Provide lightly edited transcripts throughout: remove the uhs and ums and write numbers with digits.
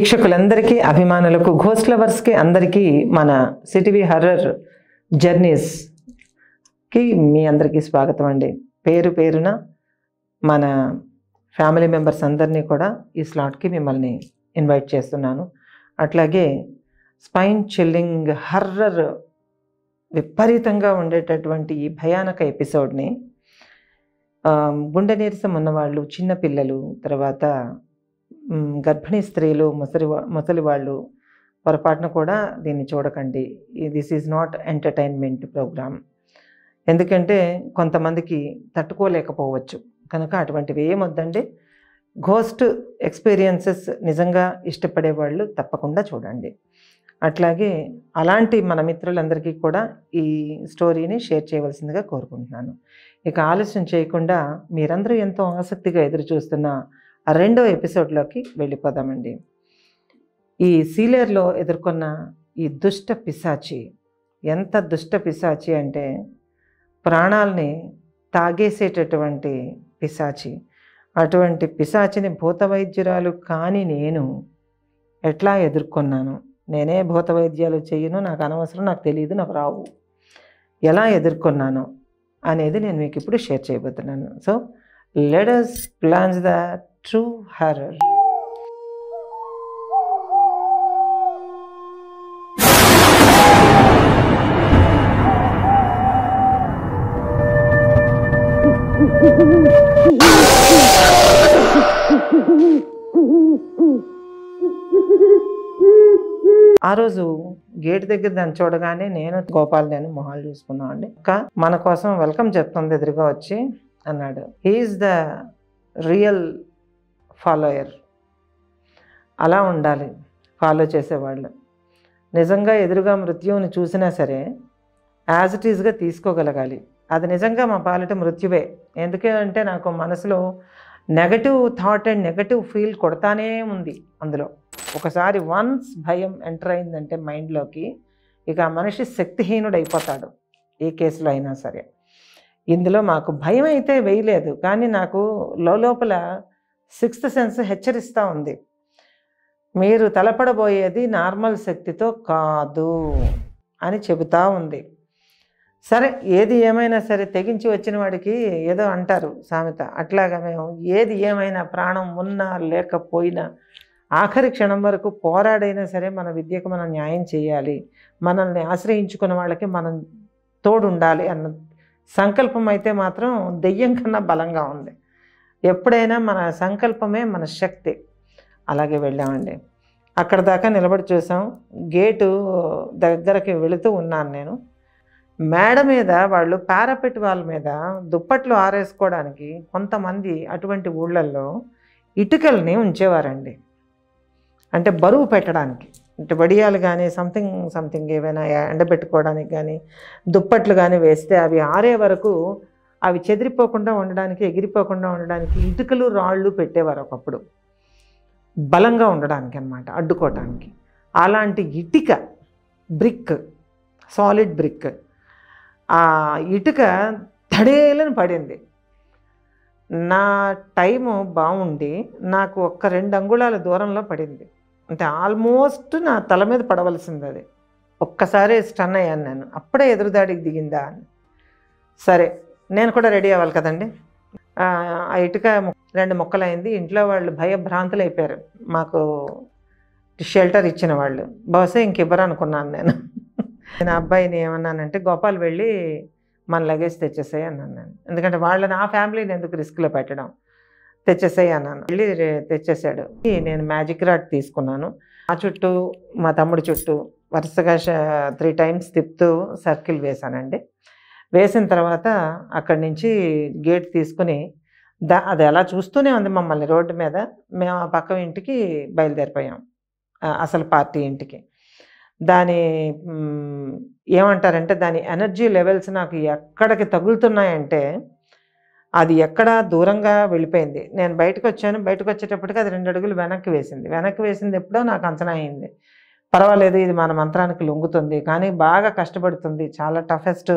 వీక్షకులందరికీ అభిమానులకు ఘోస్ట్ లవర్స్కి అందరికీ మన సిటీవీ హర్రర్ జర్నీస్కి మీ అందరికీ స్వాగతం అండి. పేరు పేరున మన ఫ్యామిలీ మెంబర్స్ అందరినీ కూడా ఈ స్లాట్కి మిమ్మల్ని ఇన్వైట్ చేస్తున్నాను. అట్లాగే స్పైన్ చిల్లింగ్ హర్రర్ విపరీతంగా ఉండేటటువంటి ఈ భయానక ఎపిసోడ్ని గుండె నీరసం ఉన్నవాళ్ళు, చిన్నపిల్లలు, తర్వాత గర్భిణీ స్త్రీలు, ముసలి వాళ్ళు పొరపాటున కూడా దీన్ని చూడకండి. This is not entertainment programme. ఎందుకంటే కొంతమందికి తట్టుకోలేకపోవచ్చు కనుక అటువంటివి ఏమొద్దండి. ఘోస్ట్ ఎక్స్పీరియన్సెస్ నిజంగా ఇష్టపడే వాళ్ళు తప్పకుండా చూడండి. అట్లాగే అలాంటి మన మిత్రులందరికీ కూడా ఈ స్టోరీని షేర్ చేయవలసిందిగా కోరుకుంటున్నాను. ఇక ఆలస్యం చేయకుండా మీరందరూ ఎంతో ఆసక్తిగా ఎదురు చూస్తున్న రెండో ఎపిసోడ్లోకి వెళ్ళిపోదామండి. ఈ సీలేరులో ఎదుర్కొన్న ఈ దుష్ట పిశాచి ఎంత దుష్ట పిశాచి అంటే ప్రాణాలని తాగేసేటటువంటి పిశాచి. అటువంటి పిశాచిని భూత వైద్యురాలు కానీ నేను ఎట్లా ఎదుర్కొన్నాను, నేనే భూత వైద్యాలు చేయను, నాకు అనవసరం, నాకు తెలియదు, నాకు రావు, ఎలా ఎదుర్కొన్నాను అనేది నేను మీకు ఇప్పుడు షేర్ చేయబోతున్నాను. So let us plunge the true horror. ఆ రోజు గేట్ దగ్గర దాన్ని చూడగానే నేను గోపాల్ మొహాలు చూసుకున్నాం అండి. మన కోసం వెల్కమ్ చెప్తుంది ఎదురుగా వచ్చి అన్నాడు. He's the real follower. అలా ఉండాలి ఫాలో చేసేవాళ్ళు. నిజంగా ఎదురుగా మృత్యువుని చూసినా సరే యాజ్ ఇట్ ఈజ్గా తీసుకోగలగాలి. అది నిజంగా మా పాలిట మృత్యువే. ఎందుకంటే నాకు మనసులో negative thought and negative feel కొడతానే ఉంది. అందులో ఒకసారి వన్స్ భయం ఎంటర్ అయిందంటే మైండ్లోకి, ఇక ఆ మనిషి శక్తిహీనుడు అయిపోతాడు ఏ కేసులో అయినా సరే. ఇందులో మాకు భయం అయితే వేయలేదు, కానీ నాకు లోపల సిక్స్త్ సెన్స్ హెచ్చరిస్తూ ఉంది, మీరు తలపడబోయేది నార్మల్ శక్తితో కాదు అని చెబుతూ ఉంది. సరే, ఏది ఏమైనా సరే తెగించి వచ్చిన వాడికి ఏదో అంటారు సామెత, అట్లాగా మేము ఏది ఏమైనా ప్రాణం ఉన్నా లేకపోయినా ఆఖరి క్షణం వరకు పోరాడైనా సరే మన విద్యకు మనం న్యాయం చేయాలి, మనల్ని ఆశ్రయించుకున్న వాళ్ళకి మనం తోడుండాలి అన్న సంకల్పం అయితే మాత్రం దెయ్యం కన్నా బలంగా ఉంది. ఎప్పుడైనా మన సంకల్పమే మన శక్తి. అలాగే వెళ్ళామండి. అక్కడ దాకా నిలబడి చూసాం. గేటు దగ్గరకి వెళుతూ ఉన్నాను నేను. మేడ మీద వాళ్ళు పారాపెట్ వాళ్ళ మీద దుప్పట్లు ఆరేసుకోవడానికి కొంతమంది అటువంటి ఊళ్ళల్లో ఇటుకల్ని ఉంచేవారండి. అంటే బరువు పెట్టడానికి, అంటే వడియాలు కానీ సంథింగ్ ఏవైనా ఎండబెట్టుకోవడానికి కానీ దుప్పట్లు కానీ వేస్తే అవి ఆరే వరకు అవి చెదిరిపోకుండా ఉండడానికి, ఎగిరిపోకుండా ఉండడానికి ఇటుకలు రాళ్ళు పెట్టేవారు ఒకప్పుడు, బలంగా ఉండడానికి అన్నమాట, అడ్డుకోవటానికి. అలాంటి ఇటుక బ్రిక్, సాలిడ్ బ్రిక్, ఆ ఇటుక తడేలని పడింది. నా టైము బాగుండి నాకు 1-2 అంగుళాల దూరంలో పడింది. అంటే ఆల్మోస్ట్ నా తల మీద పడవలసింది. అది ఒక్కసారి స్టన్ అయ్యాను నేను. అప్పుడే ఎదురుదాడికి దిగిందా అని. సరే, నేను కూడా రెడీ అవ్వాలి కదండి. ఆ ఇటుక 2 ముక్కలైంది. ఇంట్లో వాళ్ళు భయభ్రాంతులు అయిపోయారు. మాకు షెల్టర్ ఇచ్చిన వాళ్ళు బహుశా ఇంకివ్వరు అనుకున్నాను నేను. నేను అబ్బాయిని ఏమన్నానంటే, గోపాల్ వెళ్ళి మన లగేజ్ తెచ్చేసాయి అన్నాను నేను. ఎందుకంటే వాళ్ళని, ఆ ఫ్యామిలీని ఎందుకు రిస్క్లో పెట్టడం, తెచ్చేసాయి అన్నాను. వెళ్ళి తెచ్చేసాడు. నేను మ్యాజిక్ రాడ్ తీసుకున్నాను. ఆ చుట్టూ, మా తమ్ముడి చుట్టూ వరుసగా 3 టైమ్స్ తిప్పుతూ సర్కిల్ వేశానండి. వేసిన తర్వాత అక్కడి నుంచి గేట్ తీసుకుని అది అలా చూస్తూనే ఉంది మమ్మల్ని రోడ్డు మీద. మేము ఆ పక్క ఇంటికి బయలుదేరిపోయాం, అసలు పార్టీ ఇంటికి. దాని ఏమంటారంటే, దాని ఎనర్జీ లెవెల్స్ నాకు ఎక్కడికి తగులుతున్నాయంటే అది ఎక్కడ దూరంగా వెళ్ళిపోయింది. నేను బయటకు వచ్చాను. బయటకు వచ్చేటప్పటికి అది 2 అడుగులు వెనక్కి వేసింది. ఎప్పుడో నాకు అంచనా అయింది, పర్వాలేదు ఇది మన మంత్రానికి లొంగుతుంది, కానీ బాగా కష్టపడుతుంది, చాలా టఫెస్ట్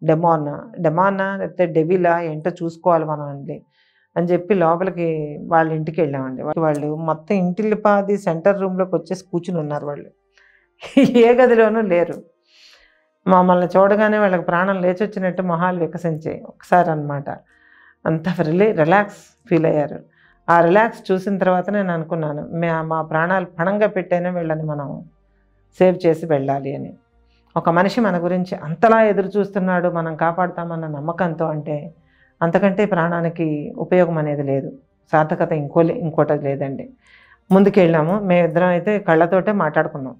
డెమానా లేకపోతే డెవిలా ఏంటో చూసుకోవాలి మనం అండి అని చెప్పి లోపలికి వాళ్ళ ఇంటికి వెళ్ళామండి. వాళ్ళు మొత్తం ఇంటిల్లిపాది సెంటర్ రూమ్లోకి వచ్చేసి కూర్చుని ఉన్నారు. వాళ్ళు ఏ గదిలోనూ లేరు. మమ్మల్ని చూడగానే వాళ్ళకి ప్రాణం లేచొచ్చినట్టు మొహాలు వికసించాయి ఒకసారి అనమాట. అంత రిలాక్స్ ఫీల్ అయ్యారు. ఆ రిలాక్స్ చూసిన తర్వాత నేను అనుకున్నాను, మా ప్రాణాలు పణంగా పెట్టైనా వీళ్ళని మనం సేవ్ చేసి వెళ్ళాలి అని. ఒక మనిషి మన గురించి అంతలా ఎదురు చూస్తున్నాడు, మనం కాపాడుతామన్న నమ్మకంతో, అంటే అంతకంటే ప్రాణానికి ఉపయోగం అనేది లేదు, సార్థకత ఇంకోటి లేదండి. ముందుకెళ్ళాము. మేమిద్దరం అయితే కళ్ళతోటే మాట్లాడుకున్నాం,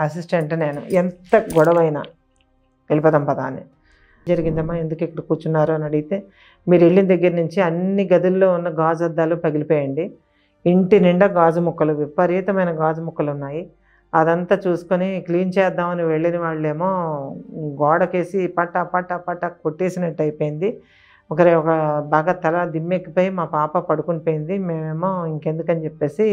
అసిస్టెంట్ నేను. ఎంత గొడవైనా వెళ్ళిపోదాం పదా అని. జరిగిందమ్మా, ఎందుకు ఇక్కడ కూర్చున్నారు అని అడిగితే, మీరు వెళ్ళిన దగ్గర నుంచి అన్ని గదుల్లో ఉన్న గాజు అద్దాలు పగిలిపోయండి, ఇంటి నిండా గాజు ముక్కలు, విపరీతమైన గాజు ముక్కలు ఉన్నాయి. అదంతా చూసుకొని క్లీన్ చేద్దామని వెళ్ళిన వాళ్ళేమో గోడకేసి పట్ట పట్ట పట్ట కొట్టేసినట్టు అయిపోయింది. ఒక బాగా తల దిమ్మెక్కిపోయి మా పాప పడుకుని పోయింది. మేమేమో ఇంకెందుకని చెప్పేసి,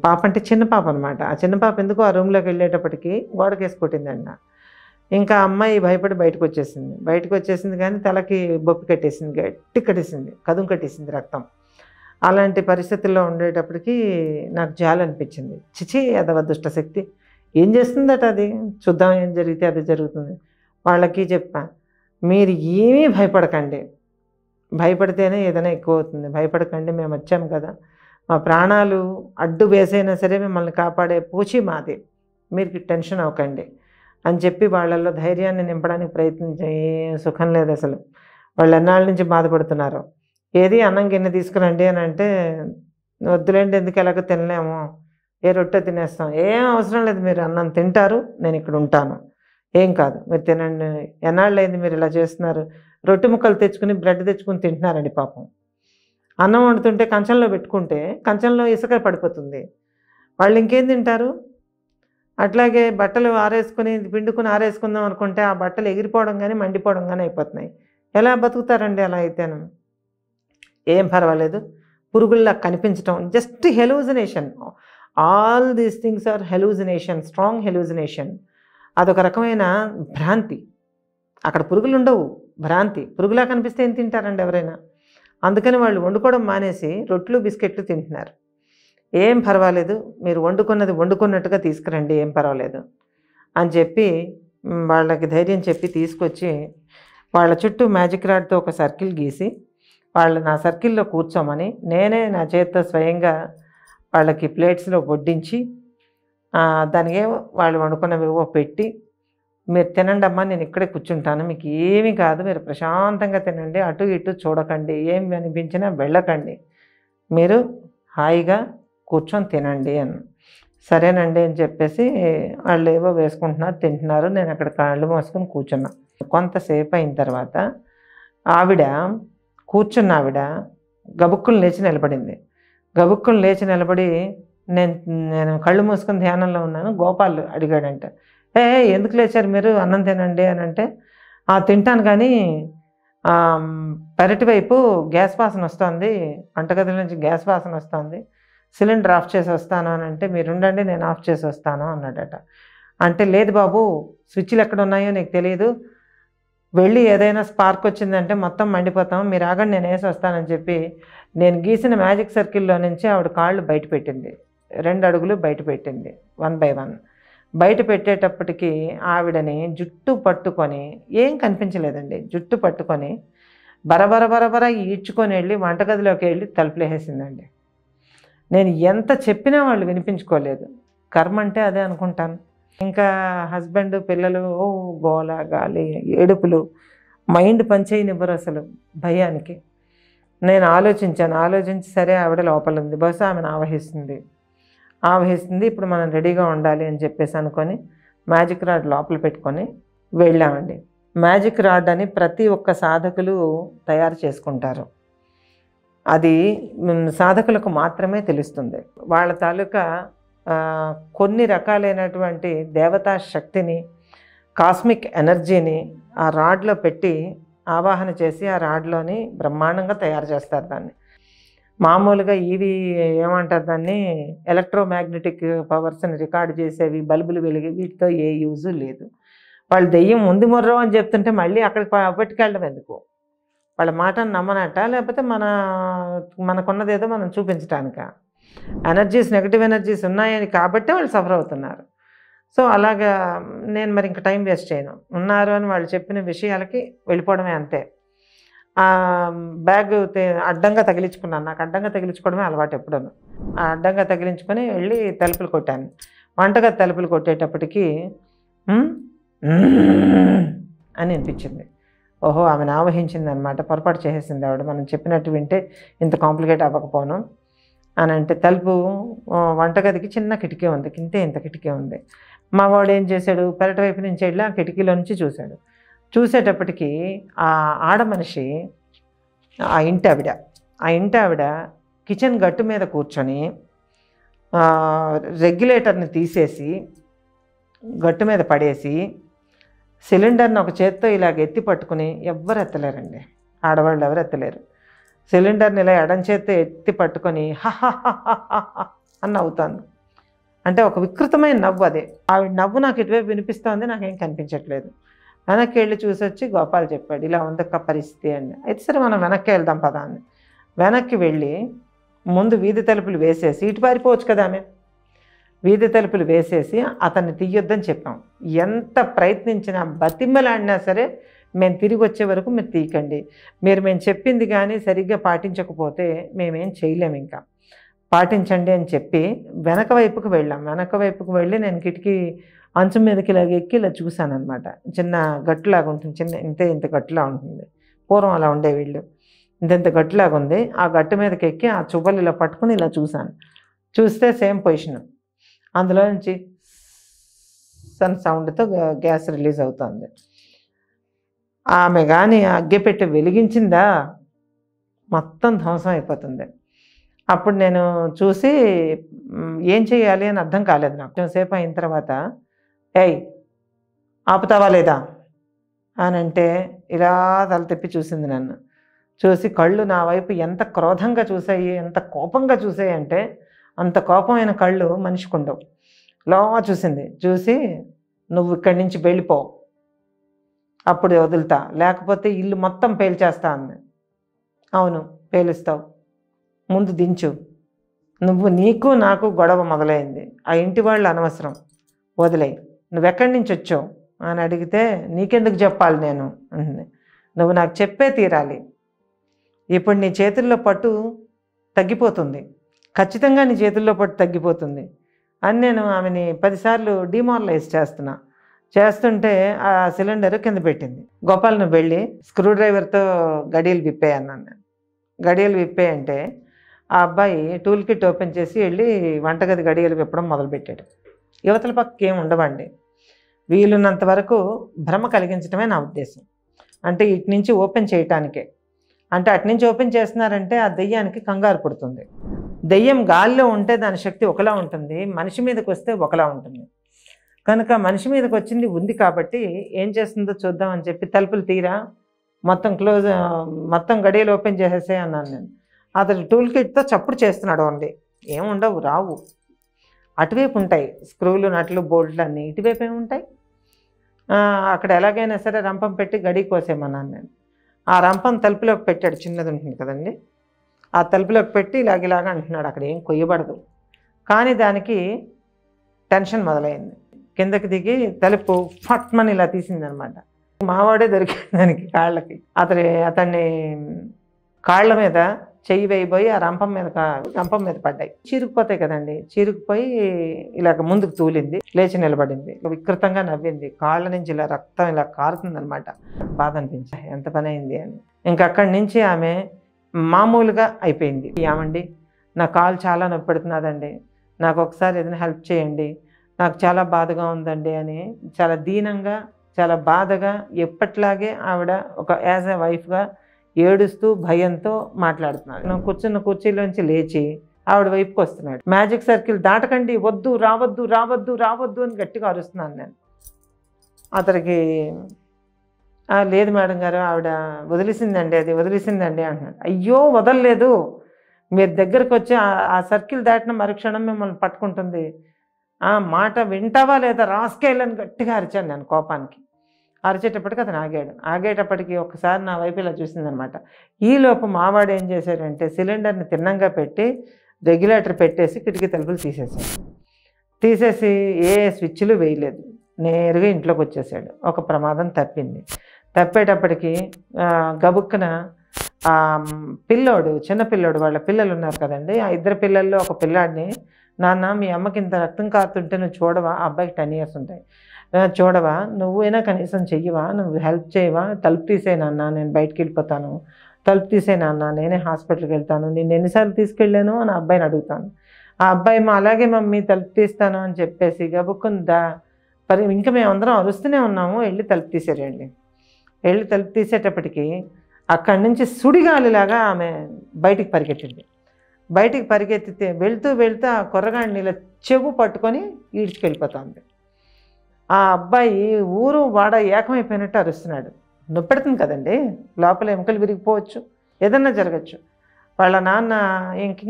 పాప అంటే చిన్న పాప అనమాట. ఆ చిన్న పాప ఎందుకు ఆ రూమ్లోకి వెళ్ళేటప్పటికి గోడకేసి కొట్టిందండి. ఇంకా అమ్మాయి భయపడి బయటకు వచ్చేసింది కానీ తలకి బొప్పి కట్టేసింది, గట్టి కట్టేసింది, కదుం కట్టేసింది రక్తం. అలాంటి పరిస్థితుల్లో ఉండేటప్పటికి నాకు జాలి అనిపించింది. చిచి, అదవ దుష్ట శక్తి ఏం చేస్తుందట, అది చూద్దాం ఏం జరిగితే అది జరుగుతుంది. వాళ్ళకి చెప్పా, మీరు ఏమీ భయపడకండి, భయపడితేనే ఏదైనా ఎక్కువ అవుతుంది, భయపడకండి, మేము వచ్చాం కదా, మా ప్రాణాలు అడ్డు వేసైనా సరే మిమ్మల్ని కాపాడే పూచి మాది, మీరు టెన్షన్ అవ్వకండి అని చెప్పి వాళ్ళల్లో ధైర్యాన్ని నింపడానికి ప్రయత్నించే. సుఖం లేదు అసలు. వాళ్ళు ఎన్నాళ్ళ నుంచి బాధపడుతున్నారు. ఏది అన్నం గిన్నె తీసుకురండి అని అంటే, వద్దులేండి, ఎందుకు ఎలాగో తినలేము, ఏ రొట్టె తినేస్తాం. ఏం అవసరం లేదు, మీరు అన్నం తింటారు, నేను ఇక్కడ ఉంటాను, ఏం కాదు, మీరు తినండి. ఎన్నాళ్ళు అయింది మీరు ఇలా చేస్తున్నారు. రొట్టె ముక్కలు తెచ్చుకుని బ్రెడ్ తెచ్చుకుని తింటున్నారండి పాపం. అన్నం వండుతుంటే కంచంలో పెట్టుకుంటే కంచంలో ఇసుక పడిపోతుంది, వాళ్ళు ఇంకేం తింటారు. అట్లాగే బట్టలు పిండుకుని ఆరేసుకుందాం అనుకుంటే ఆ బట్టలు ఎగిరిపోవడం కానీ మండిపోవడం కానీ అయిపోతున్నాయి. ఎలా బతుకుతారండి అలా అయితేను? ఏం పర్వాలేదు, పురుగుల్లా కనిపించటం just hallucination. All these things are hallucination, strong hallucination. అదొక రకమైన భ్రాంతి. అక్కడ పురుగులు ఉండవు, భ్రాంతి. పురుగులా కనిపిస్తే ఏం తింటారండి ఎవరైనా? అందుకని వాళ్ళు వండుకోవడం మానేసి రొట్లు బిస్కెట్లు తింటున్నారు. ఏం పర్వాలేదు, మీరు వండుకున్నట్టుగా తీసుకురండి, ఏం పర్వాలేదు అని చెప్పి వాళ్ళకి ధైర్యం చెప్పి తీసుకొచ్చి వాళ్ళ చుట్టూ మ్యాజిక్ రాడ్తో ఒక సర్కిల్ గీసి వాళ్ళు నా సర్కిల్లో కూర్చోమని నేనే నా చేతితో స్వయంగా వాళ్ళకి ప్లేట్స్లో వడ్డించి దానికి వాళ్ళు వండుకున్నవేవో పెట్టి, మీరు తినండి అమ్మా, నేను ఇక్కడే కూర్చుంటాను, మీకు ఏమీ కాదు, మీరు ప్రశాంతంగా తినండి, అటు ఇటు చూడకండి, ఏం అనిపించినా వెళ్ళకండి, మీరు హాయిగా కూర్చొని తినండి అని. సరేనండి అని చెప్పేసి వాళ్ళు ఏవో వేసుకుంటున్నారు, తింటున్నారు. నేను అక్కడ కళ్ళు మూసుకొని కూర్చున్నా. కొంతసేపు అయిన తర్వాత కూర్చున్న ఆవిడ గబుక్కులు లేచి నిలబడింది. గబుక్కులు లేచి నిలబడి, నేను కళ్ళు మూసుకొని ధ్యానంలో ఉన్నాను, గోపాల్ అడిగాడంట, ఎందుకు లేచారు మీరు, అన్నం తినండి అని అంటే, తింటాను కానీ పెరటి వైపు గ్యాస్ వాసన వస్తుంది, వంటగదిల నుంచి గ్యాస్ వాసన వస్తుంది, సిలిండర్ ఆఫ్ చేసి వస్తాను అని అంటే, మీరుండండి నేను ఆఫ్ చేసి వస్తాను అన్నాడట. అంటే, లేదు బాబు, స్విచ్లు ఎక్కడ ఉన్నాయో నీకు తెలియదు, వెళ్ళి ఏదైనా స్పార్క్ వచ్చిందంటే మొత్తం మండిపోతాం, మీరు ఆగండి నేను వేసి వస్తానని చెప్పి నేను గీసిన మ్యాజిక్ సర్కిల్లో నుంచి ఆవిడ కాళ్ళు బయట పెట్టింది, 2 అడుగులు బయట పెట్టింది, 1 by 1 బయట పెట్టేటప్పటికి ఆవిడని జుట్టు పట్టుకొని, ఏం కనిపించలేదండి, జుట్టు పట్టుకొని బరబర ఈడ్చుకొని వెళ్ళి వంటగదిలోకి వెళ్ళి తలుపులేసేసిందండి. నేను ఎంత చెప్పినా వాళ్ళు వినిపించుకోలేదు. కర్మ అంటే అదే అనుకుంటాను. ఇంకా హస్బెండ్, పిల్లలు గోల, గాలి, ఏడుపులు, మైండ్ పనిచేయనివ్వరు అసలు భయానికి. నేను ఆలోచించి సరే ఆవిడ లోపల ఉంది, బహుశా ఆమెను ఆవహిస్తుంది, ఇప్పుడు మనం రెడీగా ఉండాలి అని చెప్పేసి అనుకొని మ్యాజిక్ రాడ్ లోపల పెట్టుకొని వెళ్ళామండి. మ్యాజిక్ రాడ్ అని ప్రతి ఒక్క సాధకులు తయారు చేసుకుంటారు, అది సాధకులకు మాత్రమే తెలుస్తుంది. వాళ్ళ తాలూకా కొన్ని రకాలైనటువంటి దేవతా శక్తిని, కాస్మిక్ ఎనర్జీని ఆ రాడ్లో పెట్టి ఆవాహన చేసి ఆ రాడ్లోని బ్రహ్మాండంగా తయారు చేస్తారు దాన్ని. మామూలుగా ఇవి ఏమంటారు దాన్ని, ఎలక్ట్రోమాగ్నెటిక్ పవర్స్ని రికార్డ్ చేసేవి, బల్బులు వెలిగి, వీటితో ఏ యూజు లేదు. వాళ్ళు దెయ్యం ముందు మొర్రో అని చెప్తుంటే మళ్ళీ అక్కడికి పట్టుకెళ్ళడం ఎందుకు, వాళ్ళ మాటను నమ్మనట, లేకపోతే మనకున్నదేదో మనం చూపించటానిక? ఎనర్జీస్, నెగటివ్ ఎనర్జీస్ ఉన్నాయని కాబట్టే వాళ్ళు సఫర్ అవుతున్నారు. సో అలాగా నేను మరి ఇంక టైం వేస్ట్ చేయను. ఉన్నారు అని వాళ్ళు చెప్పిన విషయాలకి వెళ్ళిపోవడమే అంతే. బ్యాగ్ అడ్డంగా తగిలించుకున్నాను. నాకు అడ్డంగా తగిలించుకోవడమే అలవాటు ఎప్పుడూను. అడ్డంగా తగిలించుకొని వెళ్ళి తలుపులు కొట్టాను. వంటగది తలుపులు కొట్టేటప్పటికి అని అనిపించింది. ఓహో, ఆమెను ఆవహించింది అనమాట. పొరపాటు చేసేసింది ఆవిడ. మనం చెప్పినట్టు వింటే ఇంత కాంప్లికేట్ అవ్వకపోను అని అంటే, తలుపు వంటగదికి చిన్న కిటికీ ఉంది, ఇంత కిటికీ ఉంది. మా వాడు ఏం చేశాడు, పెరటి వైపు నుంచి వెళ్ళి ఆ కిటికీలో నుంచి చూశాడు. చూసేటప్పటికి ఆ ఆడ మనిషి, ఆ ఇంటి ఆవిడ కిచెన్ గట్టు మీద కూర్చొని రెగ్యులేటర్ని తీసేసి గట్టు మీద పడేసి సిలిండర్ని ఒక చేత్తో ఇలాగ ఎత్తి పట్టుకుని, ఎవ్వరు ఎత్తలేరండి, ఆడవాళ్ళు ఎవరు ఎత్తలేరు. సిలిండర్ని ఇలా ఎడం చేత్తో ఎత్తి పట్టుకొని అని నవ్వుతాను. అంటే ఒక వికృతమైన నవ్వు అదే. ఆవిడ నవ్వు నాకు ఇటువైపు వినిపిస్తోంది, నాకేం కనిపించట్లేదు. వెనక్కి వెళ్ళి చూసొచ్చి గోపాల్ చెప్పాడు, ఇలా ఉందక్క పరిస్థితి అండి. అయితే సరే మనం వెనక్కి వెళ్దాం పదా అని వెనక్కి వెళ్ళి ముందు వీధి తలుపులు వేసేసి, ఇటు పారిపోవచ్చు కదా ఆమె, వీధి తలుపులు వేసేసి అతన్ని తీయొద్దని చెప్పాం. ఎంత ప్రయత్నించినా బతిమ్మలాడినా సరే మేము తిరిగి వచ్చే వరకు మీరు తీయకండి, మేము చెప్పింది కానీ సరిగ్గా పాటించకపోతే మేమేం చేయలేము, ఇంకా పాటించండి అని చెప్పి వెనక వైపుకు వెళ్ళాం. వెనక వైపుకు వెళ్ళి నేను కిటికీ అంచు మీదకి ఇలాగ ఎక్కి ఇలా చూశాను అనమాట. చిన్న గట్టులాగా ఉంటుంది, ఇంత గట్టులా ఉంటుంది. పూర్వం అలా ఉండే వీళ్ళు, ఇంత గట్టులాగా ఉంది. ఆ గట్టు మీదకి ఎక్కి ఆ చువ్వలు ఇలా పట్టుకుని ఇలా చూశాను. చూస్తే సేమ్ పొజిషన్, అందులో నుంచి సన్ సౌండ్తో గ్యాస్ రిలీజ్ అవుతుంది. ఆమె కానీ అగ్గిపెట్టి వెలిగించిందా మొత్తం ధ్వంసం అయిపోతుంది. అప్పుడు నేను చూసి ఏం చేయాలి అని అర్థం కాలేదు నాకు. కొంచెం సేపు అయిన తర్వాత, ఏయ్ ఆపుతావా లేదా అని అంటే ఇలా తల తిప్పి చూసింది నన్ను. చూసి కళ్ళు నా వైపు ఎంత క్రోధంగా చూసాయి, ఎంత కోపంగా చూసాయి అంటే, అంత కోపమైన కళ్ళు మనిషికి ఉండవు. ఇలా చూసింది. చూసి నువ్వు ఇక్కడి నుంచి వెళ్ళిపో, అప్పుడు వదులుతా, లేకపోతే ఇల్లు మొత్తం పేల్చేస్తా అంది. అవును పేలుస్తావు, ముందు దించు, నీకు నాకు గొడవ మొదలైంది, ఆ ఇంటి వాళ్ళు అనవసరం, వదిలేయి, నువ్వెక్కడి నుంచి వచ్చావు అని అడిగితే నీకెందుకు చెప్పాలి నేను అంటుంది. నువ్వు నాకు చెప్పే తీరాలి, ఇప్పుడు నీ చేతుల్లో పట్టు తగ్గిపోతుంది, ఖచ్చితంగా నీ చేతుల్లో పట్టు తగ్గిపోతుంది అని నేను ఆమెని 10 సార్లు డిమారలైజ్ చేస్తుంటే ఆ సిలిండర్ కింద పెట్టింది. గోపాల్ నువ్వు వెళ్ళి స్క్రూ డ్రైవర్తో గడియలు విప్పే అన్నాను నేను. గడియలు విప్పే అంటే ఆ అబ్బాయి టూల్ కిట్ ఓపెన్ చేసి వెళ్ళి వంటగది గడియలు విప్పడం మొదలుపెట్టాడు. యువతల పక్కకి ఏమి ఉండవండి, వీలున్నంత వరకు భ్రమ కలిగించడమే నా ఉద్దేశం. అంటే ఇటు నుంచి ఓపెన్ చేయటానికే, అంటే అటు నుంచి ఓపెన్ చేస్తున్నారంటే ఆ దెయ్యానికి కంగారు పుడుతుంది. దెయ్యం గాల్లో ఉంటే దాని శక్తి ఒకలా ఉంటుంది, మనిషి మీదకి వస్తే ఒకలా ఉంటుంది. కనుక మనిషి మీదకి వచ్చింది ఉంది కాబట్టి ఏం చేస్తుందో చూద్దామని చెప్పి తలుపులు తీరా మొత్తం గడియలు ఓపెన్ చేసేసే అన్నాను నేను. అతడు టూల్ కిట్తో చప్పుడు చేస్తున్నాడు. ఓన్లీ ఏముండవు, రావు, అటువైపు ఉంటాయి స్క్రూలు నట్లు బోల్ట్లు అన్నీ, ఇటువైపు ఏముంటాయి. అక్కడ ఎలాగైనా సరే రంపం పెట్టి గడి కోసేమన్నాను నేను. ఆ రంపం తలుపులోకి పెట్టాడు, చిన్నది ఉంటుంది కదండి, ఆ తలుపులోకి పెట్టి ఇలాగ అంటున్నాడు. అక్కడ ఏం కొయ్యబడదు, కానీ దానికి టెన్షన్ మొదలైంది. కిందకి దిగి తలుపు ఫట్మని ఇలా తీసిందనమాట. మావాడే దొరికింది దానికి కాళ్ళకి. అతన్ని కాళ్ళ మీద చెయ్యి వేయబోయి ఆ రంపం మీద పడ్డాయి. చీరుకుపోతాయి కదండి, చీరుకుపోయి ఇలాగ ముందుకు తూలింది, లేచి నిలబడింది, వికృతంగా నవ్వింది, కాళ్ళ నుంచి ఇలా రక్తం ఇలా కారుతుంది అనమాట. బాధ అనిపించి ఎంత పని అయింది అని. ఇంకక్కడి నుంచి ఆమె మామూలుగా అయిపోయింది. ఏమండి నా కాలు చాలా నొప్పి పెడుతున్నదండి, నాకు ఒకసారి ఏదైనా హెల్ప్ చేయండి, నాకు చాలా బాధగా ఉందండి అని చాలా దీనంగా చాలా బాధగా ఎప్పట్లాగే ఆవిడ ఒక యాజ్ ఎ వైఫ్గా ఏడుస్తూ భయంతో మాట్లాడుతున్నాడు. నేను కూర్చున్న కుర్చీలోంచి లేచి ఆవిడ వైపుకి వస్తున్నాడు. మ్యాజిక్ సర్కిల్ దాటకండి, వద్దు, రావద్దు రావద్దు రావద్దు అని గట్టిగా అరుస్తున్నాను నేను. అతనికి లేదు మేడం గారు, ఆవిడ వదిలేసిందండి, అది వదిలేసిందండి అంటున్నాడు. అయ్యో వదలలేదు, మీరు దగ్గరకు వచ్చి ఆ సర్కిల్ దాటిన మరుక్షణం మిమ్మల్ని పట్టుకుంటుంది, మాట వింటావా లేదా రాస్కేల్ అని గట్టిగా అరిచాను నేను కోపానికి. అరిచేటప్పటికి అతను ఆగేటప్పటికి ఒకసారి నా వైపు ఇలా చూసిందనమాట. ఈలోపు మావాడు ఏం చేశాడంటే సిలిండర్ని తిన్నంగా పెట్టి రెగ్యులేటర్ పెట్టేసి కిటికీ తలుపులు తీసేసి ఏ స్విచ్లు వేయలేదు, నేరుగా ఇంట్లోకి వచ్చేసాడు. ఒక ప్రమాదం తప్పింది. తప్పేటప్పటికి గబుక్కున పిల్లోడు, చిన్న పిల్లోడు, వాళ్ళ పిల్లలు ఉన్నారు కదండి, ఆ ఇద్దరు పిల్లల్లో ఒక పిల్లాడిని, నాన్న మీ అమ్మకి ఇంత రక్తం కారుతుంటే నువ్వు చూడవా, ఆ అబ్బాయికి 10 years ఉంటాయి, చూడవా, నువ్వైనా కనీసం చెయ్యవా, నువ్వు హెల్ప్ చేయవా, తలుపు తీసేయి నాన్న, నేను బయటికి వెళ్ళిపోతాను, తలుపు తీసేయి నాన్న, నేనే హాస్పిటల్కి వెళ్తాను, నేను ఎన్నిసార్లు తీసుకెళ్ళాను అని అబ్బాయిని అడుగుతాను. ఆ అబ్బాయి అలాగే మమ్మీ తలుపు తీస్తాను అని చెప్పేసి గబుక్కుందా ఇంకా మేమందరం అరుస్తూనే ఉన్నాము. వెళ్ళి తలుపు తీసేయండి. వెళ్ళి తలుపు తీసేటప్పటికి అక్కడి నుంచి సుడిగాలిలాగా ఆమె బయటికి పరిగెట్టింది. బయటికి పరిగెత్తితే వెళ్తూ ఆ కుర్రగాడిని ఇలా చెవు పట్టుకొని ఈడ్చుకెళ్ళిపోతుంది. ఆ అబ్బాయి ఊరు వాడ ఏకమైపోయినట్టు అరుస్తున్నాడు. నొప్పెడుతుంది కదండి, లోపల ఎముకలు విరిగిపోవచ్చు, ఏదన్నా జరగచ్చు. వాళ్ళ నాన్న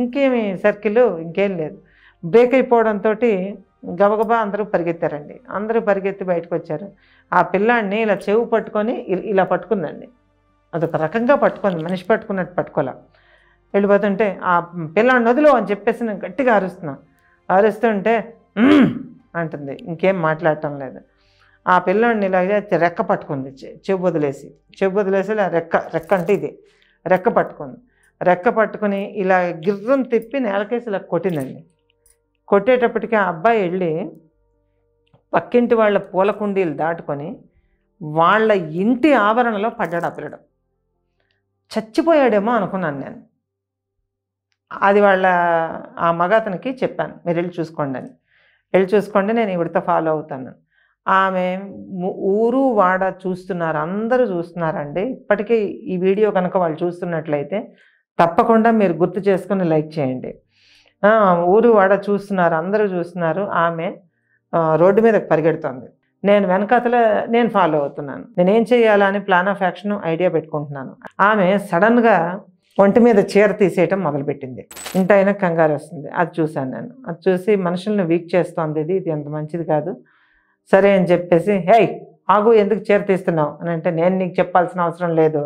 ఇంకేమి సర్కిల్ ఇంకేం లేదు. బ్రేక్ అయిపోవడంతో గబగబా అందరూ పరిగెత్తారండి. అందరూ పరిగెత్తి బయటకు వచ్చారు. ఆ పిల్లాడిని ఇలా చెవు పట్టుకొని ఇలా పట్టుకుందండి. అదొక రకంగా పట్టుకుంది, మనిషి పట్టుకున్నట్టు పట్టుకోలే. వెళ్ళిపోతుంటే ఆ పిల్లాడిని వదిలో అని చెప్పేసి నేను గట్టిగా అరుస్తుంటే అంటుంది, ఇంకేం మాట్లాడటం లేదు. ఆ పిల్లాడిని ఇలాగే రెక్క పట్టుకుంది, చెవు వదిలేసి రెక్క అంటే ఇది రెక్క పట్టుకుంది. రెక్క పట్టుకుని ఇలా గిర్రం తిప్పి నేలకేసి ఇలా కొట్టిందండి. కొట్టేటప్పటికి ఆ అబ్బాయి వెళ్ళి పక్కింటి వాళ్ళ పూల కుండీలు దాటుకొని వాళ్ళ ఇంటి ఆవరణలో పడ్డాడు. ఆ పిల్లడు చచ్చిపోయాడేమో అనుకున్నాను నేను. అది ఆ మగతనికి చెప్పాను, మీరు వెళ్ళి చూసుకోండి అని. వెళ్ళి చూసుకోండి, నేను ఇవిడితో ఫాలో అవుతాను. ఆమె ఊరు వాడ చూస్తున్నారు, అందరూ చూస్తున్నారండి. ఇప్పటికీ ఈ వీడియో కనుక వాళ్ళు చూస్తున్నట్లయితే తప్పకుండా మీరు గుర్తు చేసుకుని లైక్ చేయండి. ఊరు వాడ చూస్తున్నారు, అందరూ చూస్తున్నారు. ఆమె రోడ్డు మీదకి పరిగెడుతుంది. నేను వెనకాతల నేను ఫాలో అవుతున్నాను. నేనేం చేయాలా అని ప్లాన్ ఆఫ్ యాక్షన్ ఐడియా పెట్టుకుంటున్నాను. ఆమె సడన్గా ఒంటి మీద చీర తీసేయటం మొదలుపెట్టింది. ఇంటైనా కంగారు వస్తుంది. అది చూశాను నేను. అది చూసి మనుషులను వీక్ చేస్తోంది, ఇది ఎంత మంచిది కాదు. సరే అని చెప్పేసి, హే ఆగు, ఎందుకు చీర తీస్తున్నావు అని అంటే, నేను నీకు చెప్పాల్సిన అవసరం లేదు,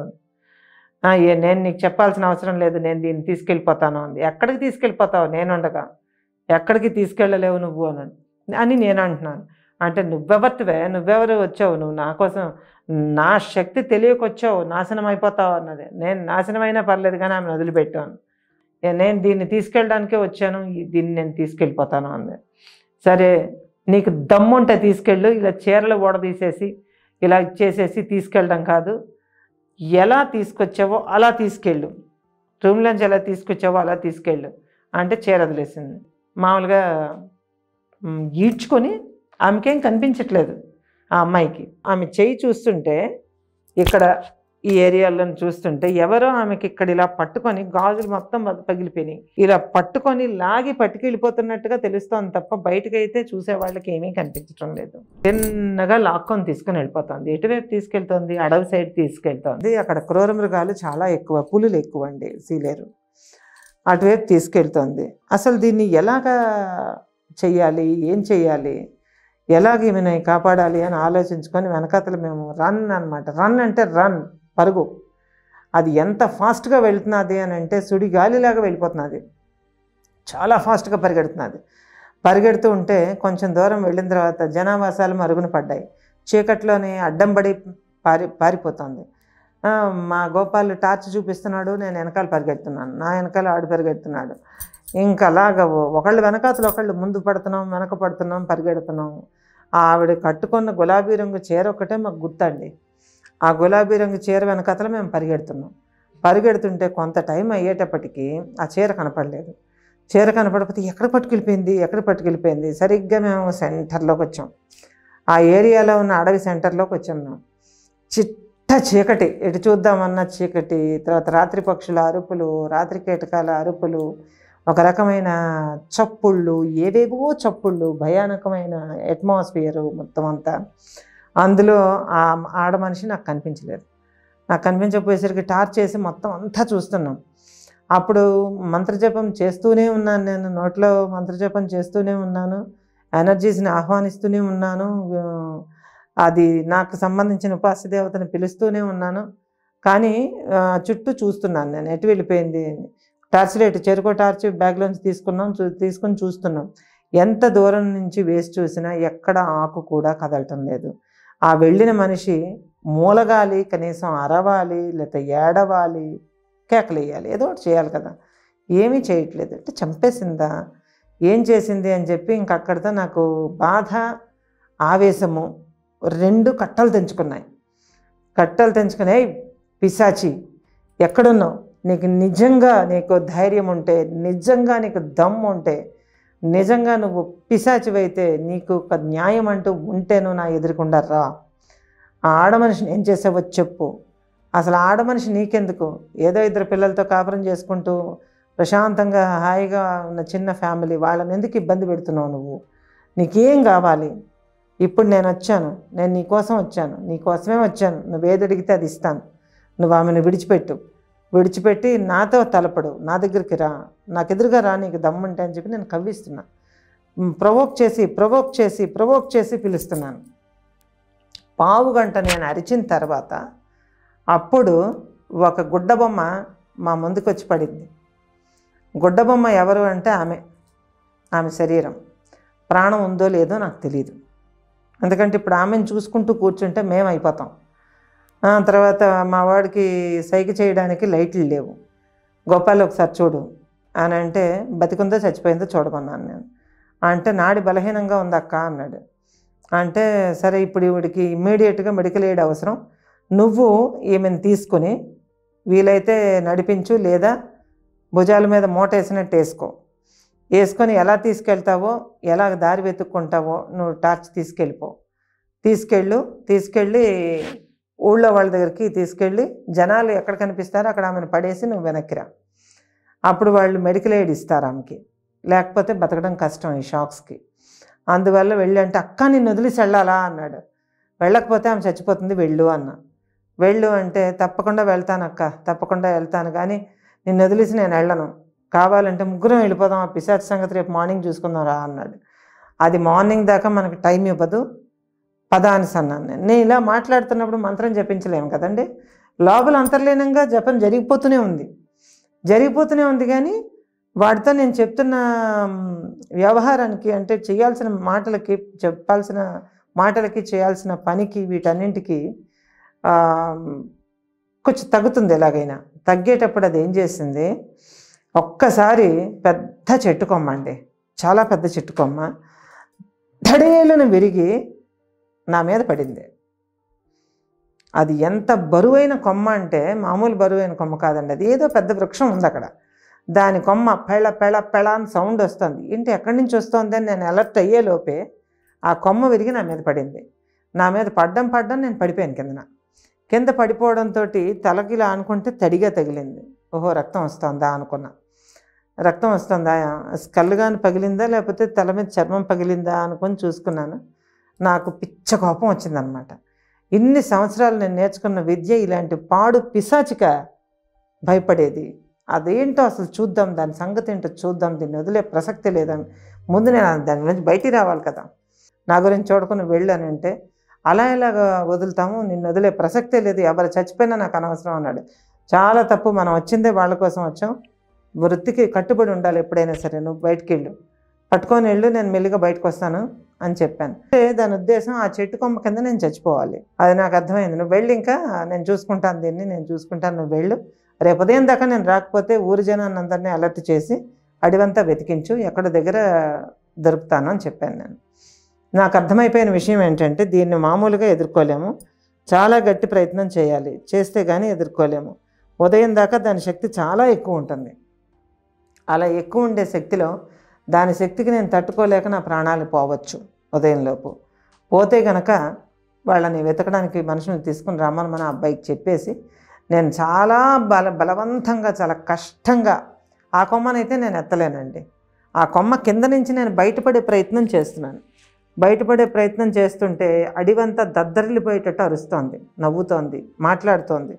నేను నీకు చెప్పాల్సిన అవసరం లేదు, నేను దీన్ని తీసుకెళ్ళిపోతాను అంది. ఎక్కడికి తీసుకెళ్ళిపోతావు, నేను ఉండగా ఎక్కడికి తీసుకెళ్ళలేవు నువ్వు అని నేను అంటున్నాను. అంటే నువ్వెవరు వచ్చావు, నువ్వు నా కోసం, నా శక్తి తెలియకొచ్చావు, నాశనం అయిపోతావు అన్నది. నేను నాశనం అయినా పర్లేదు కానీ ఆమెను వదిలిపెట్టాను, నేను దీన్ని తీసుకెళ్ళడానికే వచ్చాను, దీన్ని నేను తీసుకెళ్ళిపోతాను అంది. సరే నీకు దమ్ముంటే తీసుకెళ్ళు, ఇలా చీరలు ఊడదీసేసి ఇలా ఇచ్చేసేసి తీసుకెళ్ళడం కాదు, ఎలా తీసుకొచ్చావో అలా తీసుకెళ్ళు, రూమ్లోంచి ఎలా తీసుకొచ్చావో అలా తీసుకెళ్ళు అంటే చీర వదిలేసింది. మామూలుగా ఈడ్చుకొని, ఆమెకేం కనిపించట్లేదు ఆ అమ్మాయికి. ఆమె చెయ్యి చూస్తుంటే ఇక్కడ ఈ ఏరియాలో చూస్తుంటే ఎవరో ఆమెకి ఇక్కడ ఇలా పట్టుకొని, గాజులు మొత్తం పగిలిపోయినాయి, ఇలా పట్టుకొని లాగి పట్టుకెళ్ళిపోతున్నట్టుగా తెలుస్తోంది తప్ప బయటకైతే చూసే వాళ్ళకి ఏమీ కనిపించడం లేదు. చిన్నగా లాక్కొని తీసుకొని వెళ్ళిపోతుంది. ఎటువైపు తీసుకెళ్తుంది, అడవి సైడ్ తీసుకెళ్తుంది. అక్కడ క్రూర మృగాలు చాలా ఎక్కువ, పులులు ఎక్కువ అండి, సీలేరు. అటువైపు తీసుకెళ్తుంది. అసలు దీన్ని ఎలాగా చెయ్యాలి, ఏం చెయ్యాలి, ఎలాగ ఈమెను కాపాడాలి అని ఆలోచించుకొని వెనకాతలు మేము రన్ అనమాట. రన్ అంటే రన్, పరుగు. అది ఎంత ఫాస్ట్గా వెళుతున్నది అని అంటే సుడిగాలిలాగా వెళ్ళిపోతున్నది, చాలా ఫాస్ట్గా పరిగెడుతున్నది. పరిగెడుతూ ఉంటే కొంచెం దూరం వెళ్ళిన తర్వాత జనావాసాలు మరుగున పడ్డాయి. చీకట్లోనే అడ్డం పడి పారిపోతుంది. మా గోపాల్ టార్చ్ చూపిస్తున్నాడు, నేను వెనకాల పరిగెడుతున్నాను, నా వెనకాల ఆడు పరిగెడుతున్నాడు. ఇంకా అలాగ ఒకళ్ళు వెనకాతలు ఒకళ్ళు ముందు పడుతున్నాం, వెనక పడుతున్నాం, పరిగెడుతున్నాం. ఆవిడ కట్టుకున్న గులాబీ రంగు చీర ఒకటే మాకు గుర్తండి. ఆ గులాబీ రంగు చీర వెనకాతల మేము పరిగెడుతుంటే కొంత టైం అయ్యేటప్పటికీ ఆ చీర కనపడలేదు. చీర కనపడకపోతే ఎక్కడ పట్టుకెళ్ళిపోయింది. సరిగ్గా మేము సెంటర్లోకి వచ్చాం, ఆ ఏరియాలో ఉన్న అడవి సెంటర్లోకి వచ్చాం. మేము చిట్ట చీకటి, ఎటు చూద్దామన్న చీకటి, తర్వాత రాత్రి పక్షుల అరుపులు, రాత్రి కీటకాల అరుపులు, ఒక రకమైన చప్పుళ్ళు, ఏవేవో చప్పుళ్ళు, భయానకమైన అట్మాస్ఫియరు మొత్తం అంతా. అందులో ఆ ఆడ మనిషి నాకు కనిపించలేదు. నాకు కనిపించకపోయేసరికి టార్చ్ చేసి మొత్తం అంతా చూస్తున్నాం. అప్పుడు మంత్రజపం చేస్తూనే ఉన్నాను, నేను నోట్లో మంత్రజపం చేస్తూనే ఉన్నాను, ఎనర్జీస్ని ఆహ్వానిస్తూనే ఉన్నాను. అది నాకు సంబంధించిన ఉపాస్య దేవతని పిలుస్తూనే ఉన్నాను. కానీ చుట్టూ చూస్తున్నాను నేను ఎటు వెళ్ళిపోయింది అని. టార్చ్ లైట్ చెరుకో టార్చ్ బ్యాగ్లోంచి తీసుకుని చూస్తున్నాం. ఎంత దూరం నుంచి వేసి చూసినా ఎక్కడ ఆకు కూడా కదలటం లేదు. ఆ వెళ్ళిన మనిషి మూలగాలి, కనీసం అరవాలి, లేకపోతే ఏడవాలి, కేకలేయాలి, ఏదో ఒకటి చేయాలి కదా. ఏమీ చేయట్లేదు. అంటే చంపేసిందా, ఏం చేసింది అని చెప్పి ఇంక అక్కడితో నాకు బాధ, ఆవేశము రెండు కట్టలు తెంచుకున్నాయి. కట్టలు తెంచుకుని, పిశాచి ఎక్కడున్నావు, నిజంగా నీకు ధైర్యం ఉంటే, నిజంగా నీకు దమ్ము ఉంటే, నిజంగా నువ్వు పిశాచివైతే, నీకు ఒక న్యాయం అంటూ ఉంటే నువ్వు నా ఎదురుకుండా రా. ఆ ఆడమనిషిని ఏం చేసావో చెప్పు. అసలు ఆడమనిషి నీకెందుకు? ఏదో ఇద్దరు పిల్లలతో కాపురం చేసుకుంటూ ప్రశాంతంగా హాయిగా ఉన్న చిన్న ఫ్యామిలీ, వాళ్ళని ఎందుకు ఇబ్బంది పెడుతున్నావు నువ్వు? నీకేం కావాలి? ఇప్పుడు నేను వచ్చాను, నేను నీకోసం వచ్చాను, నీకోసమే వచ్చాను. నువ్వు ఏది అడిగితే అది ఇస్తాను. నువ్వు ఆమెను విడిచిపెట్టి నాతో తలపడు, నా దగ్గరికి రా, నాకు ఎదురుగా రా, నీకు దమ్ముంటే అని చెప్పి నేను కవ్విస్తున్నా. ప్రొవోక్ చేసి పిలుస్తున్నాను. పావు గంట నేను అరిచిన తర్వాత అప్పుడు ఒక గుడ్డబొమ్మ మా ముందుకు వచ్చి పడింది. గుడ్డబొమ్మ ఎవరు అంటే ఆమె శరీరం. ప్రాణం ఉందో లేదో నాకు తెలియదు. ఎందుకంటే ఇప్పుడు ఆమెను చూసుకుంటూ కూర్చుంటే మేము అయిపోతాం. తర్వాత మా వాడికి సైగ చేయడానికి లైట్లు లేవు. గోపాల్ ఒకసారి చూడు అని అంటే, బతికుందో చచ్చిపోయిందో చూడమన్నాను నేను. అంటే నాడి బలహీనంగా ఉందక్క అన్నాడు. అంటే సరే, ఇప్పుడు ఈవిడికి ఇమ్మీడియట్గా మెడికల్ ఎయిడ్ అవసరం, నువ్వు ఈమెను తీసుకుని వీలైతే నడిపించు, లేదా భుజాల మీద మూట వేసినట్టు వేసుకొని ఎలా తీసుకెళ్తావో, ఎలా దారి వెతుక్కుంటావో నువ్వు టార్చ్ తీసుకెళ్ళి ఊళ్ళో వాళ్ళ దగ్గరికి తీసుకెళ్ళి, జనాలు ఎక్కడ కనిపిస్తారో అక్కడ ఆమెను పడేసి నువ్వు వెనక్కిరా. అప్పుడు వాళ్ళు మెడికల్ ఎయిడ్ ఇస్తారు ఆమెకి, లేకపోతే బతకడం కష్టం ఈ షాక్స్కి. అందువల్ల వెళ్ళి అంటే, అక్క నిన్ను వదిలేసి వెళ్ళాలా అన్నాడు. వెళ్ళకపోతే ఆమె చచ్చిపోతుంది, వెళ్ళు అంటే, తప్పకుండా వెళ్తాను అక్క, తప్పకుండా వెళ్తాను, కానీ నిన్ను వదిలేసి నేను వెళ్ళను. కావాలంటే ముగ్గురం వెళ్ళిపోదాం, ఆ పిశాచి సంగతి రేపు మార్నింగ్ చూసుకుందాం రా అన్నాడు. అది మార్నింగ్ దాకా మనకు టైం ఇవ్వదు, పద అని అన్నాను నేను ఇలా మాట్లాడుతున్నప్పుడు మంత్రం జపించలేము కదండి. లోపల అంతర్లీనంగా జపం జరిగిపోతూనే ఉంది. కానీ వాడితో నేను చెప్తున్న వ్యవహారానికి, అంటే చేయాల్సిన మాటలకి, చెప్పాల్సిన మాటలకి, చేయాల్సిన పనికి, వీటన్నింటికి కొంచెం తగ్గుతుంది. ఎలాగైనా తగ్గేటప్పుడు అది ఏం చేసింది, ఒక్కసారి పెద్ద చెట్టు కొమ్మ అండి, చాలా పెద్ద చెట్టు కొమ్మ ధడేలను విరిగి నా మీద పడింది. అది ఎంత బరువైన కొమ్మ అంటే మామూలు బరువైన కొమ్మ కాదండి, అది ఏదో పెద్ద వృక్షం ఉంది అక్కడ. దాని కొమ్మ పెళ అని సౌండ్ వస్తుంది. ఏంటి ఎక్కడి నుంచి వస్తుంది అని నేను అలర్ట్ అయ్యేలోపే ఆ కొమ్మ విరిగి నా మీద పడింది. నా మీద పడ్డం నేను పడిపోయాను. కింద పడిపోవడంతో తలకి ఇలా అనుకుంటే తడిగా తగిలింది. ఓహో, రక్తం వస్తుందా అనుకున్నా. రక్తం వస్తుందా, స్కల్ కానీ పగిలిందా, లేకపోతే తల మీద చర్మం పగిలిందా అనుకొని చూసుకున్నాను. నాకు పిచ్చ కోపం వచ్చిందనమాట. ఇన్ని సంవత్సరాలు నేను నేర్చుకున్న విద్య ఇలాంటి పాడు పిశాచిక భయపడేది. అదేంటో అసలు చూద్దాం, దాని సంగతి ఏంటో చూద్దాం, దీన్ని వదిలే ప్రసక్తి లేదని ముందు నేను దాని గురించి బయటికి రావాలి కదా. నా గురించి చూడకుండా వెళ్ళానంటే, అలా ఎలాగ వదులుతాము, నిన్ను వదిలే ప్రసక్తే లేదు, ఎవరు చచ్చిపోయినా నాకు అనవసరం అన్నాడు. చాలా తప్పు, మనం వచ్చిందే వాళ్ళ కోసం వచ్చాం, వృత్తికి కట్టుబడి ఉండాలి ఎప్పుడైనా సరే. నువ్వు బయటికి పట్టుకొని వెళ్ళు, నేను మెల్లిగా బయటకు వస్తాను అని చెప్పాను. అంటే దాని ఉద్దేశం ఆ చెట్టు కొమ్మ కింద నేను చచ్చిపోవాలి. అది నాకు అర్థమైంది. నువ్వు వెళ్ళి, ఇంకా నేను చూసుకుంటాను, నువ్వు వెళ్ళు, రేపు ఉదయం దాకా నేను రాకపోతే ఊరి జనాన్ని అందరినీ అలర్ట్ చేసి అడివంతా వెతికించు, ఎక్కడ దగ్గర దొరుకుతాను అని చెప్పాను నేను. నాకు అర్థమైపోయిన విషయం ఏంటంటే, దీన్ని మామూలుగా ఎదుర్కోలేము, చాలా గట్టి ప్రయత్నం చేస్తే కానీ ఎదుర్కోలేము. ఉదయం దాకా దాని శక్తి చాలా ఎక్కువ ఉంటుంది. అలా ఎక్కువ ఉండే శక్తిలో దాని శక్తికి నేను తట్టుకోలేక నా ప్రాణాలు పోవచ్చు. ఉదయంలోపు పోతే గనక వాళ్ళని వెతకడానికి మనుషులను తీసుకుని రమ్మని మన అబ్బాయికి చెప్పేసి, నేను చాలా బలవంతంగా, చాలా కష్టంగా ఆ కొమ్మనైతే నేను ఎత్తలేనండి. ఆ కొమ్మ కింద నుంచి నేను బయటపడే ప్రయత్నం చేస్తున్నాను. బయటపడే ప్రయత్నం చేస్తుంటే అడివంతా దద్దరిల్లిపోయేటట్టు అరుస్తోంది, నవ్వుతోంది, మాట్లాడుతోంది.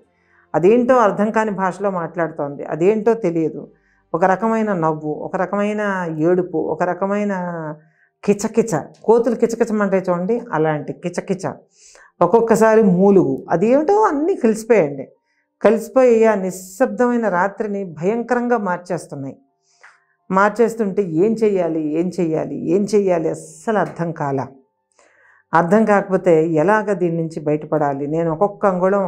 అదేంటో అర్థం కాని భాషలో మాట్లాడుతోంది. అదేంటో తెలియదు. ఒక రకమైన నవ్వు, ఒక రకమైన ఏడుపు, ఒక రకమైన కిచకిచ, కోతులు కిచకిచమంటాయి చూడండి, అలాంటి కిచకిచ. ఒక్కొక్కసారి మూలుగు, అదేమిటో అన్నీ కలిసిపోయాయండి. కలిసిపోయి ఆ నిశ్శబ్దమైన రాత్రిని భయంకరంగా మార్చేస్తుంటే ఏం చెయ్యాలి అస్సలు అర్థం అర్థం కాకపోతే ఎలాగ దీని నుంచి బయటపడాలి. నేను ఒక్కొక్క అంగుళం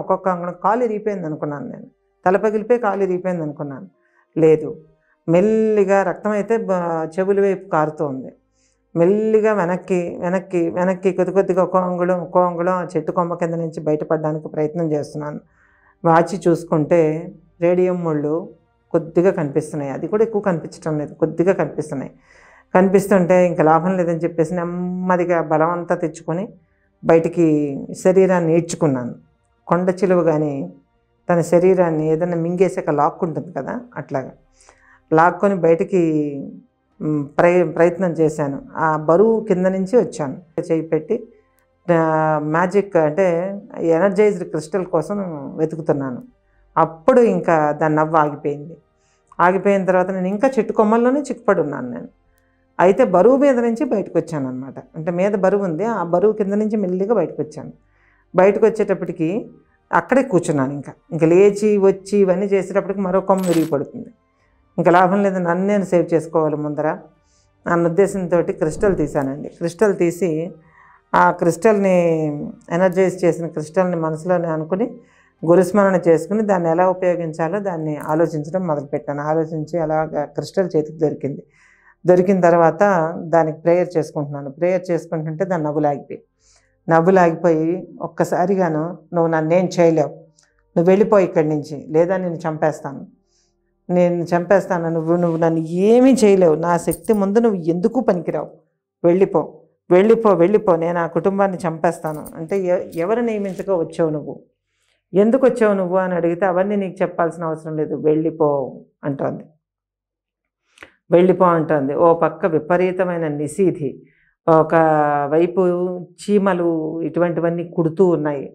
కాలు ఇరిగిపోయింది అనుకున్నాను, నేను తల పగిలిపోయి కాలు ఇరిగిపోయింది అనుకున్నాను. లేదు, మెల్లిగా రక్తం అయితే చెవుల వైపు కారుతోంది. మెల్లిగా వెనక్కి కొద్దిగా ఒక్కో అంగుళం చెట్టు కొమ్మ కింద నుంచి బయటపడడానికి ప్రయత్నం చేస్తున్నాను. వాచి చూసుకుంటే రేడియం ముళ్ళు కొద్దిగా కనిపిస్తున్నాయి, అది కూడా ఎక్కువ కనిపించడం లేదు, కొద్దిగా కనిపిస్తుంటే ఇంకా లాభం లేదని చెప్పేసి నెమ్మదిగా బలం అంతా తెచ్చుకొని బయటికి శరీరాన్ని ఈడ్చుకున్నాను. కొండ చిలువ కానీ తన శరీరాన్ని ఏదైనా మింగేసాక లాక్కుంటుంది కదా, అట్లాగా లాక్కొని బయటికి ప్రయత్నం చేశాను. ఆ బరువు కింద నుంచి వచ్చాను. చేయి పెట్టి మ్యాజిక్ అంటే ఎనర్జైజ్డ్ క్రిస్టల్ కోసం వెతుకుతున్నాను. అప్పుడు ఇంకా దాని నవ్వు ఆగిపోయిన తర్వాత నేను ఇంకా చెట్టు కొమ్మల్లోనే చిక్కుపడి ఉన్నాను నేను. అయితే బరువు మీద నుంచి బయటకు వచ్చాను అనమాట. అంటే మీద బరువు ఉంది, ఆ బరువు కింద నుంచి మెల్లిగా బయటకు వచ్చేటప్పటికి అక్కడే కూర్చున్నాను. ఇంకా లేచి వచ్చి ఇవన్నీ చేసేటప్పటికి మరో కొమ్మ విరిగి పడుతుంది. ఇంకా లాభం లేదు, నన్ను నేను సేవ్ చేసుకోవాలి ముందర అన్న ఉద్దేశంతో క్రిస్టల్ తీశానండి. క్రిస్టల్ తీసి ఆ క్రిస్టల్ని ఎనర్జైజ్ చేసిన క్రిస్టల్ని మనసులోనే అనుకుని గురుస్మరణ చేసుకుని దాన్ని ఎలా ఉపయోగించాలో దాన్ని ఆలోచించడం మొదలుపెట్టాను. ఆలోచించి అలాగా క్రిస్టల్ చేతికి దొరికిన తర్వాత దానికి ప్రేయర్ చేసుకుంటుంటే దాన్ని నవ్వులాగిపోయి ఒక్కసారిగాను నువ్వు నన్నేం చేయలేవు, నువ్వు వెళ్ళిపో ఇక్కడి నుంచి, లేదా నేను చంపేస్తాను, నువ్వు నన్ను ఏమీ చేయలేవు, నా శక్తి ముందు నువ్వు ఎందుకు పనికిరావు, వెళ్ళిపో, నేను ఆ కుటుంబాన్ని చంపేస్తాను అంటే ఎవరు నియమించగా వచ్చావు నువ్వు, ఎందుకు వచ్చావు నువ్వు అని అడిగితే అవన్నీ నీకు చెప్పాల్సిన అవసరం లేదు, వెళ్ళిపో అంటోంది. ఓ పక్క విపరీతమైన నిశీధి, ఒక వైపు చీమలు ఇటువంటివన్నీ కుడుతూ ఉన్నాయి.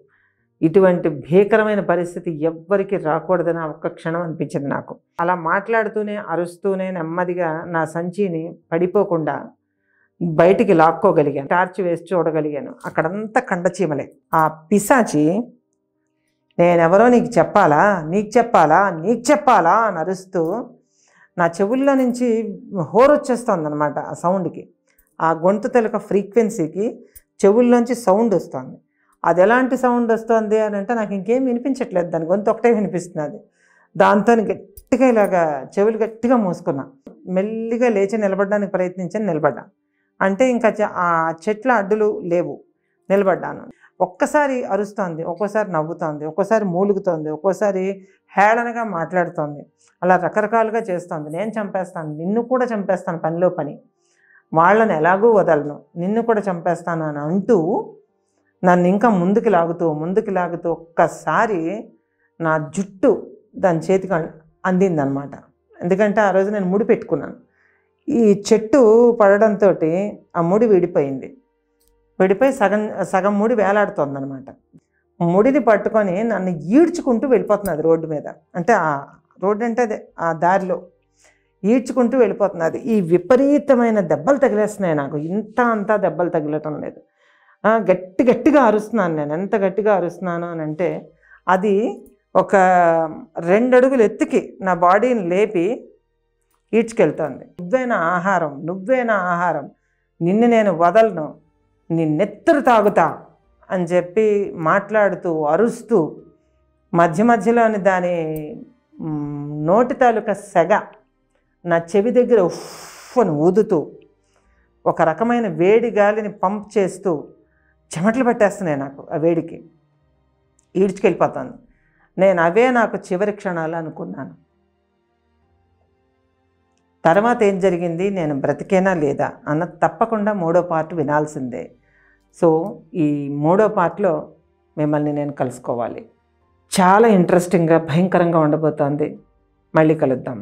ఇటువంటి భీకరమైన పరిస్థితి ఎవ్వరికి రాకూడదని ఒక్క క్షణం అనిపించింది నాకు. అలా మాట్లాడుతూనే అరుస్తూనే నెమ్మదిగా నా సంచిని పడిపోకుండా బయటికి లాక్కోగలిగాను. టార్చ్ వేసి చూడగలిగాను. అక్కడంతా కండచీమలే. ఆ పిశాచి నేనెవరో నీకు చెప్పాలా అని అరుస్తూ నా చెవుల్లో నుంచి హోరొచ్చేస్తుంది అనమాట. ఆ సౌండ్కి, ఆ గొంతు తెలక ఫ్రీక్వెన్సీకి చెవుల్లోంచి సౌండ్ వస్తుంది. అది ఎలాంటి సౌండ్ వస్తుంది అని అంటే నాకు ఇంకేం వినిపించట్లేదు, దాని గొంతు ఒకటే వినిపిస్తుంది. దాంతో గట్టిగా ఇలాగా చెవులు గట్టిగా మూసుకున్నా. మెల్లిగా లేచి నిలబడడానికి ప్రయత్నించాను, నిలబడ్డా. అంటే ఇంకా ఆ చెట్ల అడ్డులు లేవు, నిలబడ్డాను. ఒక్కసారి అరుస్తోంది, ఒక్కోసారి నవ్వుతోంది, ఒక్కోసారి మూలుగుతోంది, ఒక్కోసారి హేళనగా మాట్లాడుతోంది. అలా రకరకాలుగా చేస్తోంది. నేను చంపేస్తాను, నిన్ను కూడా చంపేస్తాను, పనిలో పని, వాళ్ళని ఎలాగూ వదలను, నిన్ను కూడా చంపేస్తాను అని అంటూ నన్ను ఇంకా ముందుకు లాగుతూ ఒక్కసారి నా జుట్టు దాని చేతికి అందిందనమాట. ఎందుకంటే ఆ రోజు నేను ముడి పెట్టుకున్నాను. ఈ చెట్టు పడడంతో ఆ ముడి విడిపోయి సగం ముడి వేలాడుతోందనమాట. ముడిని పట్టుకొని నన్ను ఈడ్చుకుంటూ వెళ్ళిపోతున్నది రోడ్డు మీద. అంటే ఆ రోడ్డు అంటే అదే, ఆ దారిలో ఈడ్చుకుంటూ వెళ్ళిపోతున్నది. ఈ విపరీతమైన దెబ్బలు తగిలేస్తున్నాయి నాకు. అంతా దెబ్బలు తగిలటం లేదు. గట్టిగా అరుస్తున్నాను నేను. ఎంత గట్టిగా అరుస్తున్నాను అని అంటే అది ఒక 2 అడుగులు ఎత్తుకి నా బాడీని లేపి ఈడ్చుకెళ్తోంది. నువ్వే నా ఆహారం, నిన్ను నేను వదలను, నీ నెత్తరు తాగుతా అని చెప్పి మాట్లాడుతూ అరుస్తూ మధ్యలోని దాని నోటి తాలూకా సెగ నా చెవి దగ్గర ఉఫ్ఫను ఊదుతూ ఒక రకమైన వేడి గాలిని పంప్ చేస్తూ చెమటలు పట్టేస్తున్నాయి నాకు. ఆ వేడికి ఈడ్చుకెళ్ళిపోతాను నేను. అవే నాకు చివరి క్షణాలు అనుకున్నాను. తర్వాత ఏం జరిగింది, నేను బ్రతికేనా లేదా అన్న తప్పకుండా 3వ పార్ట్ వినాల్సిందే. సో ఈ 3వ పార్ట్లో మిమ్మల్ని నేను కలుసుకోవాలి. చాలా ఇంట్రెస్టింగ్గా భయంకరంగా ఉండబోతోంది. మళ్ళీ కలుద్దాం.